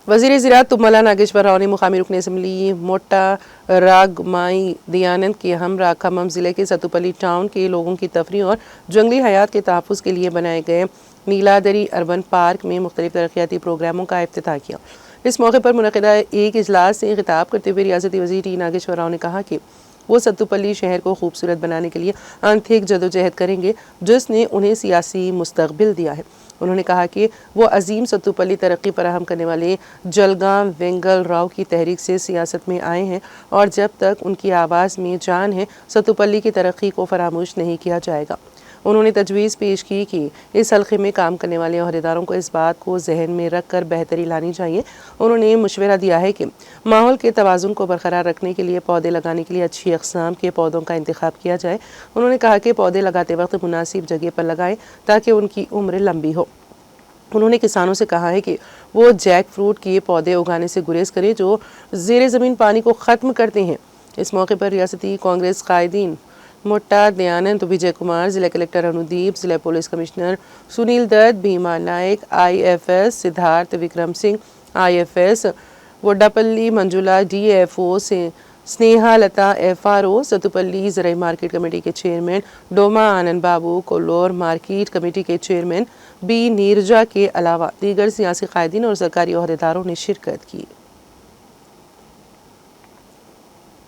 वज़ीर ज़राअत तुम्मला नागेश्वर राव ने मुकामी रुकन असम्बली मोटा रागमाई दयानंद के हमरा खम्मम ज़िले के सतुपल्ली टाउन के लोगों की तफरीह और जंगली हयात के तहफ़्फ़ुज़ के लिए बनाए गए नीलादरी अर्बन पार्क में मुख्तलिफ तरक्याती प्रोग्रामों का इफ्तिताह किया। इस मौके पर मुनक़िदा एक इजलास से खिताब करते हुए रियासती वज़ीर टी नागेश्वर राव ने कहा कि वो सतुपल्ली शहर को खूबसूरत बनाने के लिए अनथक जदोजहद करेंगे जिसने उन्हें सियासी मुस्तक़बिल दिया है। उन्होंने कहा कि वो अजीम सतुपल्ली तरक्की फराहम करने वाले जलगांव वेंगल राव की तहरीक से सियासत में आए हैं और जब तक उनकी आवाज़ में जान है सतुपल्ली की तरक्की को फरामोश नहीं किया जाएगा। उन्होंने तजवीज़ पेश की कि इस हल्के में काम करने वाले अहदेदारों को इस बात को जहन में रख कर बेहतरी लानी चाहिए। उन्होंने मशवरा दिया है कि माहौल के तवाज़ुन को बरकरार रखने के लिए पौधे लगाने के लिए अच्छी अक़साम के पौधों का इंतखाब किया जाए। उन्होंने कहा कि पौधे लगाते वक्त मुनासिब जगह पर लगाएं ताकि उनकी उम्र लंबी हो। उन्होंने किसानों से कहा है कि वो जैक फ्रूट के पौधे उगाने से गुरेज करें जो ज़ेरे ज़मीन पानी को ख़त्म करते हैं। इस मौके पर रियासती कांग्रेस कायदीन मोटा दयानंद विजय कुमार, ज़िला कलेक्टर अनुदीप, ज़िला police commissioner Sunil Dutt, Bhima Naik IFS, Siddharth Vikram Singh IFS, Vodapalli Manjula DFO से स्नेहा लता FRO, सतुपल्ली ज़राई मार्केट कमेटी के chairman Doma Anand Babu, Kollur market committee के चेयरमैन B नीरजा के अलावा दीगर सियासी कायदीन और सरकारी अहदेदारों ने शिरकत की।